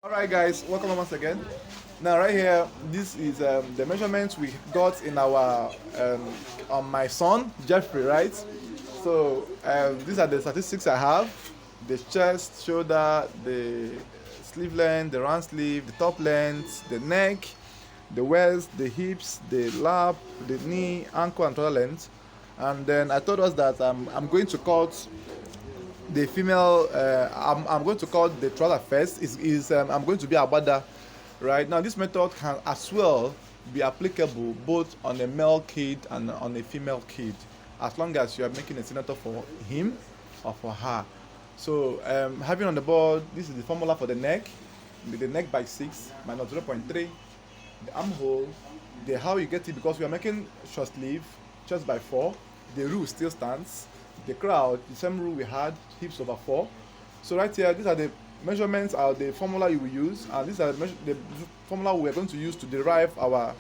Alright guys, welcome once again. Now right here, this is the measurements we got in our on my son Jeffrey, right? So these are the statistics I have: the chest, shoulder, the sleeve length, the round sleeve, the top length, the neck, the waist, the hips, the lap, the knee, ankle, and total length. And then I told us that I'm going to cut the female. I'm going to call the trouser first. I'm going to be Agbada. Right now, this method can as well be applicable both on a male kid and on a female kid, as long as you are making a senator for him or for her. So having on the board, this is the formula for the neck. The neck by 6 minus 0.3, the armhole, the how you get it, because we are making short sleeve, chest by 4, the rule still stands. The crowd, the same rule we had, hips over 4. So right here, these are the measurements, are the formula you will use, and these are the formula we are going to use to derive our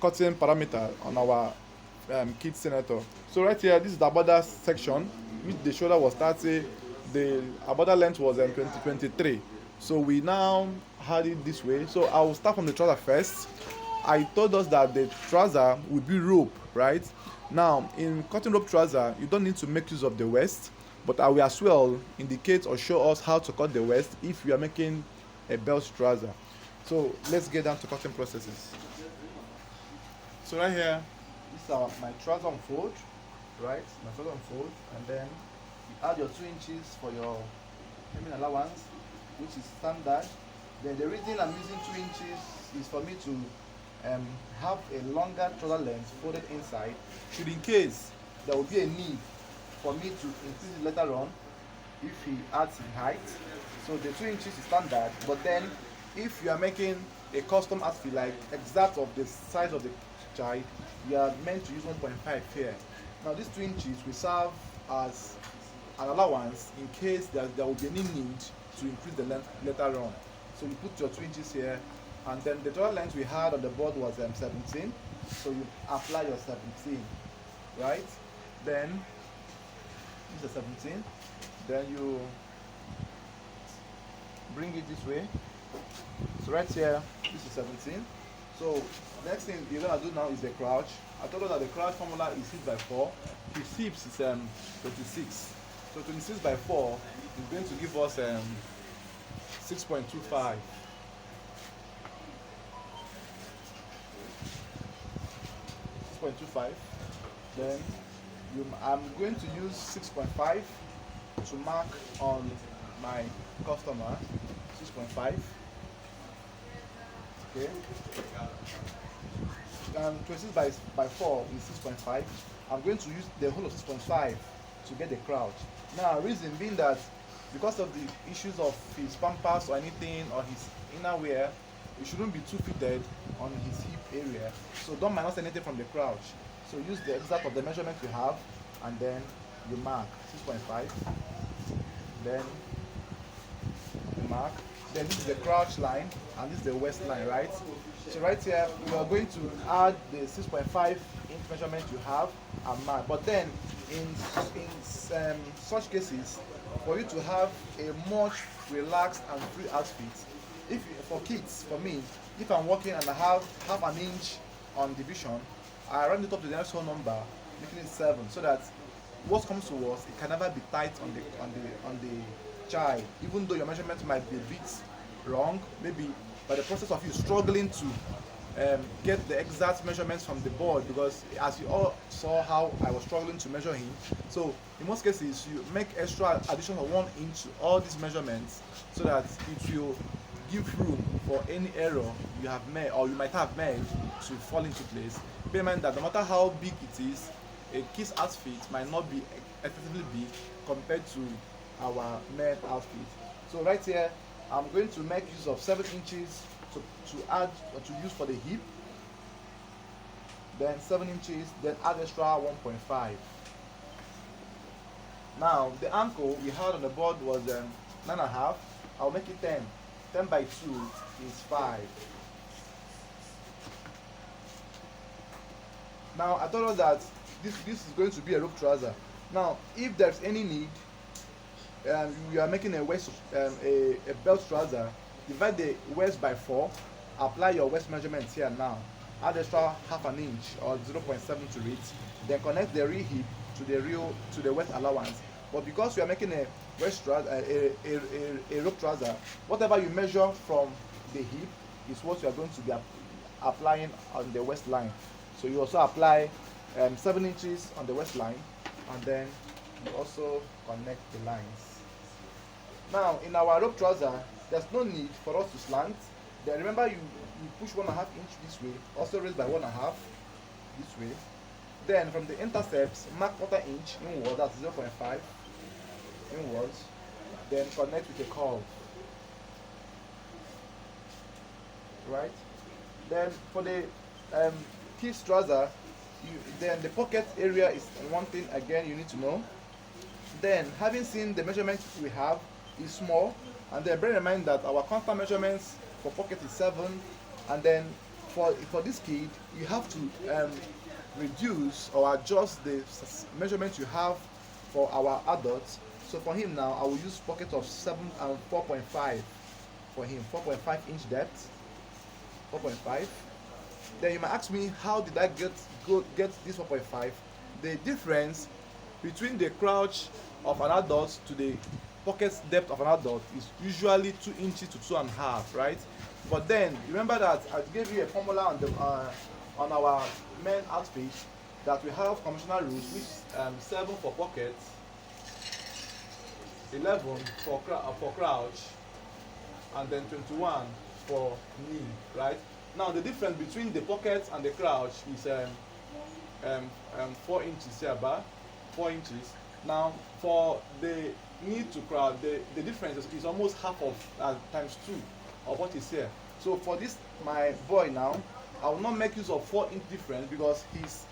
cutting parameter on our kid senator. So right here, this is the Agbada section, which the shoulder was 30, the Agbada length was 2023. So we now had it this way. So I will start from the trouser first. I told us that the trouser will be rope, right? Now, in cutting rope trouser, you don't need to make use of the waist, but I will as well indicate or show us how to cut the waist if you are making a belt trouser. So let's get down to cutting processes. So right here, this is my trouser unfold, right? My trouser unfold, and then you add your 2 inches for your hemming allowance, which is standard. Then the reason I'm using 2 inches is for me to have a longer trouser length folded inside, should in case there will be a need for me to increase it later on if he adds in height. So the 2 inches is standard, but then if you are making a custom outfit like exact of the size of the child, you are meant to use 1.5 here. Now this 2 inches will serve as an allowance in case there will be any need to increase the length later on. So you put your 2 inches here, and then the total length we had on the board was 17, so you apply your 17, right? Then this is 17, then you bring it this way. So right here, this is 17. So next thing you're gonna do now is the crouch. I told you that the crouch formula is hip by 4. His hips is 26. So 26 by 4 is going to give us 6.25. 6.25. Then I'm going to use 6.5 to mark on my customer. 6.5. Okay. And 26 by 4 is 6.5. I'm going to use the whole of 6.5 to get the crouch. Now, reason being that because of the issues of his pampers or anything or his inner wear, it shouldn't be too fitted on his hip area. So don't minus anything from the crouch. So use the exact of the measurement you have, and then you mark 6.5. Then you mark. Then this is the crouch line, and this is the waist line, right? So right here, we are going to add the 6.5 inch measurement you have and mark. But then, in such cases, for you to have a much relaxed and free outfit, if for kids, for me, if I'm working and I have half an inch on division, I round it up to the next whole number, making it 7, so that what comes to us, it can never be tight on the child, even though your measurement might be a bit wrong, maybe by the process of you struggling to get the exact measurements from the board, because as you all saw how I was struggling to measure him. So in most cases, you make extra addition of 1 inch to all these measurements, so that it will give room for any error you have made or you might have made to fall into place. Bear in mind that no matter how big it is, a kid's outfit might not be excessively big compared to our men outfit. So right here, I'm going to make use of 7 inches to add or to use for the hip, then 7 inches, then add extra 1.5. Now the ankle we had on the board was 9.5. I'll make it 10. 10 by 2 is 5. Now I told us that this is going to be a rope trouser. Now if there's any need, you are making a belt trouser, divide the waist by 4, apply your waist measurement here now, add extra half an inch or 0.7 to it, then connect the real hip to the waist allowance. But because we are making a waist trouser, a rope trouser, whatever you measure from the hip is what you are going to be applying on the waistline. So you also apply 7 inches on the waistline, and then you also connect the lines. Now in our rope trouser, there's no need for us to slant. Then remember, you push 1.5 inch this way, also raise by 1.5 this way. Then from the intercepts, mark 1/4 inch inward, that's 0.5 inwards. Then connect with a curve. Right? Then for the kids trouser, then the pocket area is one thing again you need to know. Then having seen the measurement we have is small, and then bear in mind that our constant measurements for pocket is 7, and then for this kid you have to reduce or adjust the measurement you have for our adults. So for him now, I will use pocket of 7 and 4.5 for him, 4.5 inch depth, 4.5. Then you might ask me, how did I get this 4.5? The difference between the crouch of an adult to the pocket depth of an adult is usually 2 inches to 2.5, right? But then remember that I gave you a formula on our main outfit that we have conventional rules, which is 7 for pocket, 11 for crouch, and then 21 for knee, right? Now the difference between the pocket and the crouch is 4 inches here, about 4 inches. Now for the knee to crouch, the difference is almost half of times 2 of what is here. So for this my boy now, I will not make use of 4-inch difference because his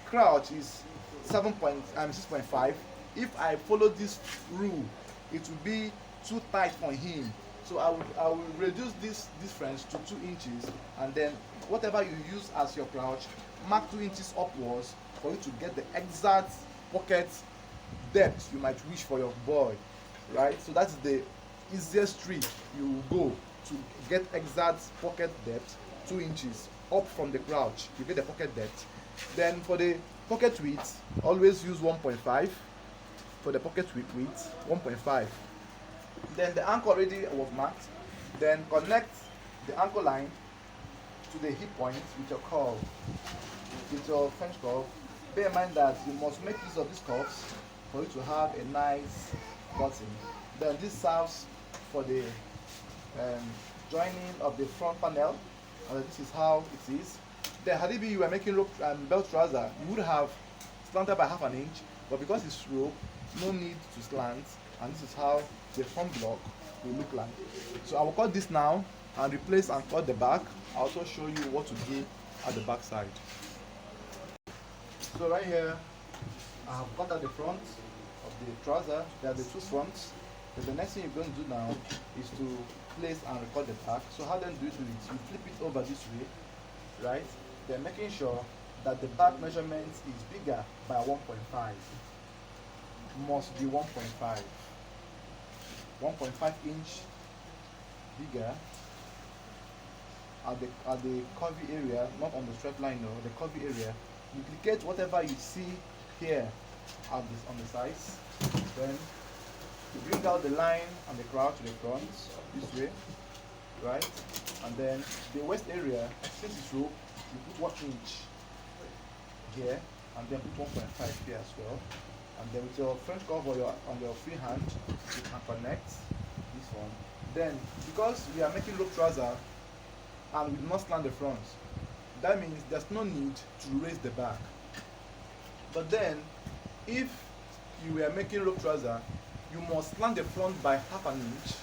crouch is 6.5. If I follow this rule, it will be too tight for him. So I will reduce this difference to 2 inches, and then whatever you use as your crouch, mark 2 inches upwards for you to get the exact pocket depth you might wish for your boy, right? So that's the easiest trick you will go to get exact pocket depth, 2 inches up from the crouch, you get the pocket depth. Then for the pocket width, always use 1.5 for the pocket width, 1.5. Then the ankle already was marked. Then connect the ankle line to the hip point with your curve, with your French curve. Bear in mind that you must make use of these curves for you to have a nice button. Then this serves for the joining of the front panel, and this is how it is. Then had it been you were making rope belt trouser, you would have slanted by half an inch, but because it's rope, no need to slant, and this is how the front block will look like. So I will cut this now and replace and cut the back. I'll also show you what to do at the back side. So right here, I have cut out the front of the trouser. There are the 2 fronts. Then the next thing you're going to do now is to place and record the back. So how then do you do it? You flip it over this way, right? Then making sure that the back measurement is bigger by 1.5. Must be 1.5. 1.5 inch bigger at the curvy area, not on the straight line, no, the curvy area. Duplicate whatever you see here on the sides. Then you bring out the line and the crouch to the front this way, right? And then the waist area, since it's rope, you put 1 inch here, and then put 1.5 here as well. And then with your French curve on your free hand, you can connect this one. Then because we are making rope trouser and we do not slant the front, that means there's no need to raise the back. But then if you were making rope trouser, you must slant the front by half an inch,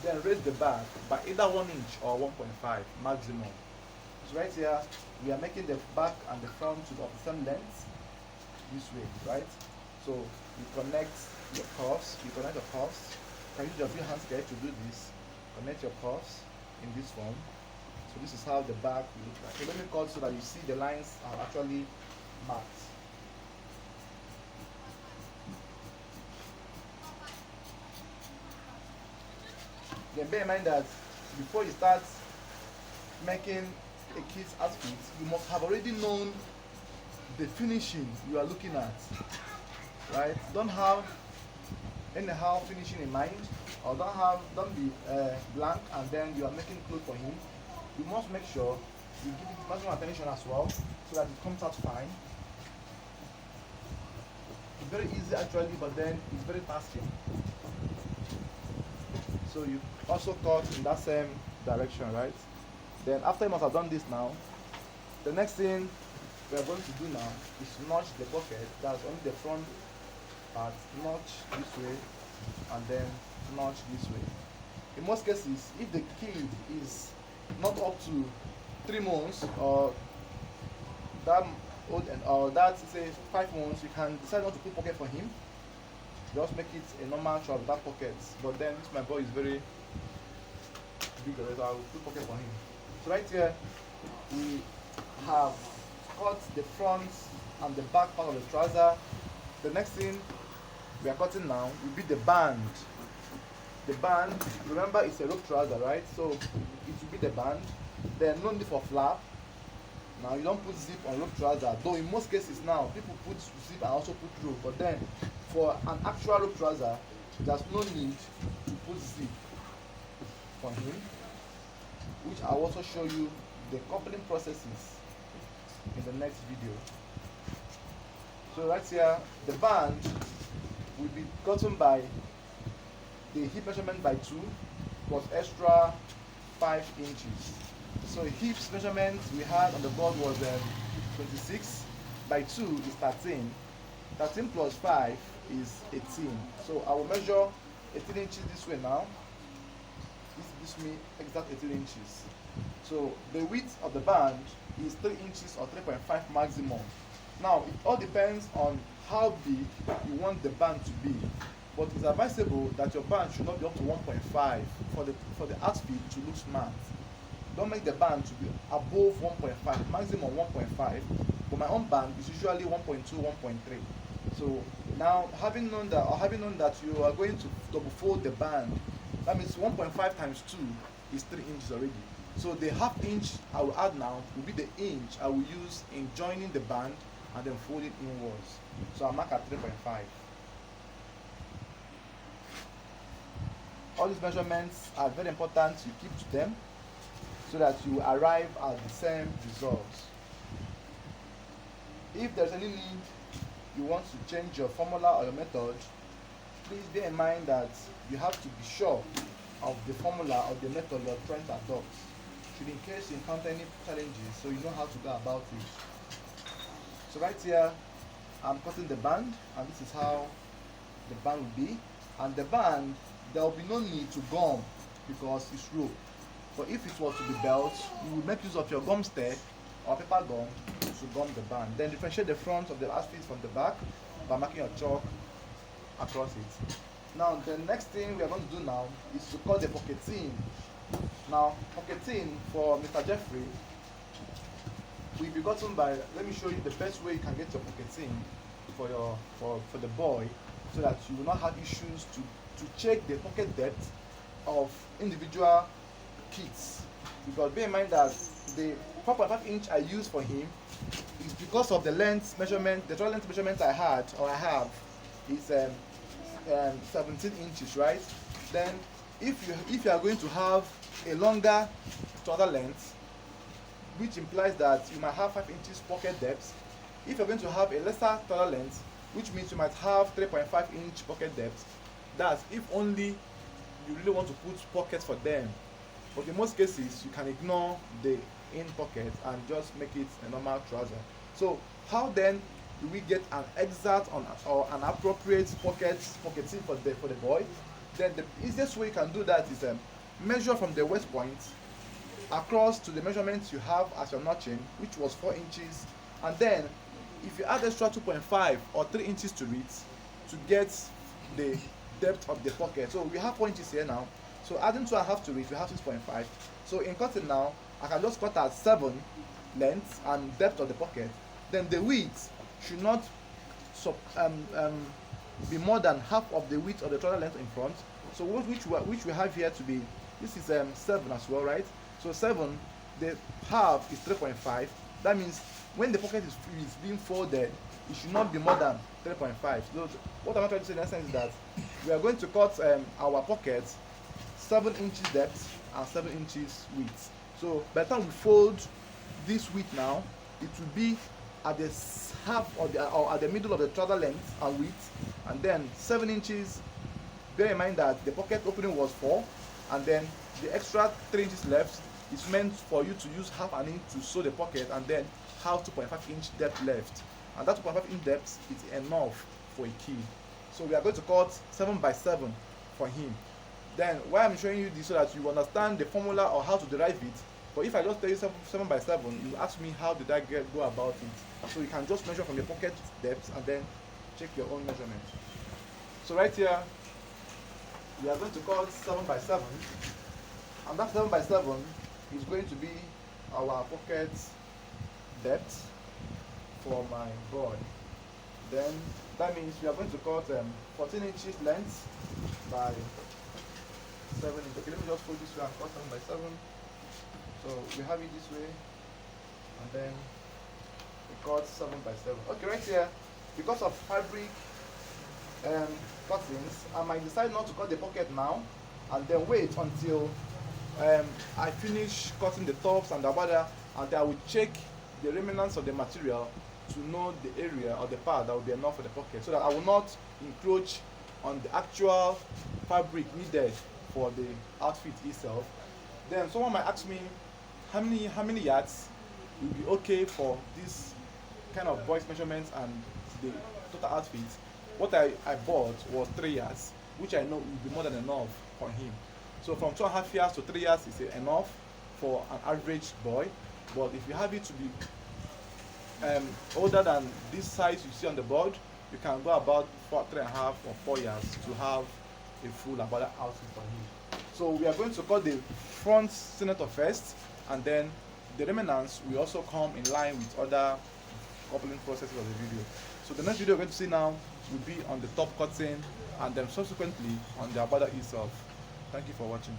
then raise the back by either 1 inch or 1.5 maximum. So right here, we are making the back and the front of the same length this way, right? So you connect your cuffs, you can use your free hand scale to do this. Connect your cuffs in this form. So this is how the back will look like. So let me cut so that you see the lines are actually marked. Then bear in mind that before you start making a kid's outfit, you must have already known the finishing you are looking at, right? Don't have anyhow finishing in mind, or don't be blank and then you are making clothes for him. You must make sure you give it maximum attention as well, so that it comes out fine. It's very easy actually, but then it's very tasking. So you also cut in that same direction, right? Then after you must have done this now, the next thing we are going to do now is notch the pocket. That's only the front part. Notch this way and then notch this way. In most cases, if the kid is not up to 3 months or that old, or that say 5 months, you can decide not to put pocket for him. Just make it a normal trouser without pockets. But then this my boy is very big already, so I will put pocket for him. So right here we have cut the front and the back part of the trouser. The next thing we are cutting now will be the band. The band, remember, it's a rope trouser, right? So it will be the band. Then no need for flap. Now you don't put zip on rope trouser, though in most cases now people put zip and also put rope. But then for an actual rope trouser, there's no need to put zip for him, which I'll also show you the coupling processes in the next video. So right here, the band will be gotten by the hip measurement by 2 plus extra 5 inches. So hips measurement we had on the board was 26, by 2 is 13, 13 plus 5 is 18. So I will measure 18 inches this way now. This gives me exact 18 inches. So the width of the band is 3 inches or 3.5 maximum. Now it all depends on how big you want the band to be, but it's advisable that your band should not be up to 1.5 for the outfit to look smart. Don't make the band to be above 1.5, maximum 1.5, but my own band is usually 1.2, 1.3. So now having known that you are going to double fold the band, that means 1.5 times 2 is 3 inches already. So the half inch I will add now will be the inch I will use in joining the band and then fold it inwards. So I'll mark at 3.5. All these measurements are very important. You keep to them so that you arrive at the same results. If there's any need you want to change your formula or your method, please bear in mind that you have to be sure of the formula or the method you're trying to adopt, should in case you encounter any challenges, so you know how to go about it. So right here I'm cutting the band, and this is how the band will be. And the band, there will be no need to gum because it's rope. But if it was to be belt, you will make use of your gum stick or paper gum to gum the band. Then differentiate the front of the outfit from the back by marking your chalk across it. Now the next thing we are going to do now is to cut the pocketing. Now pocketing for Mr. Jeffrey will be gotten by, let me show you the best way you can get your pocketing for the boy, so that you will not have issues to check the pocket depth of individual kits. Because bear in mind that the 4.5 inch I use for him is because of the length measurement, the total length measurement I have is 17 inches, right? Then if you are going to have a longer total length, which implies that you might have 5 inches pocket depth. If you're going to have a lesser total length, which means you might have 3.5 inch pocket depth, that's if only you really want to put pockets for them. But in most cases, you can ignore the in pocket and just make it a normal trouser. So how then do we get an exact or an appropriate pocketing for the boy? Then the easiest way you can do that is measure from the waist point across to the measurements you have as your notching, which was 4 inches, and then if you add extra 2.5 or 3 inches to it to get the depth of the pocket. So we have 4 inches here now, so adding 2.5 to it, we have 6.5. So in cutting now, I can just cut at 7 length and depth of the pocket. Then the width should not be more than half of the width of the total length in front. So which we have here to be this is 7 as well, right? So 7, the half is 3.5. That means when the pocket is being folded, it should not be more than 3.5. So what I'm trying to say in essence is that we are going to cut our pockets 7 inches depth and 7 inches width. So by the time we fold this width now, it will be at the half or at the middle of the trouser length and width, and then 7 inches. Bear in mind that the pocket opening was 4, and then the extra 3 inches left is meant for you to use half an inch to sew the pocket, and then have 2.5 inch depth left, and that 2.5 inch depth is enough for a key. So we are going to cut 7 by 7 for him. Then why I'm showing you this, so that you understand the formula or how to derive it. But if I just tell you 7 by 7, you ask me how did I go about it. So you can just measure from the pocket depth and then check your own measurement. So right here, we are going to cut 7 by 7, and that 7 by 7 is going to be our pocket depth for my boy. Then that means we are going to cut 14 inches length by 7 inches. Okay, let me just fold this way and cut 7 by 7. So we have it this way, and then we cut 7 by 7. Okay, right here, because of fabric cuttings, I might decide not to cut the pocket now, and then wait until I finish cutting the tops and the agbada, and then I will check the remnants of the material to know the area or the part that will be enough for the pocket, so that I will not encroach on the actual fabric needed for the outfit itself. Then someone might ask me how many yards will be okay for this kind of boy's measurements and the total outfit. What I bought was 3 yards, which I know will be more than enough for him. So from 2.5 yards to 3 yards is enough for an average boy. But if you have it to be older than this size you see on the board, you can go about 3.5 or 4 yards to have a full agbada outfit for him. So we are going to cut the front senator first, and then the remnants will also come in line with other coupling processes of the video. So the next video we're going to see now will be on the top cutting, and then subsequently on the agbada itself. Thank you for watching.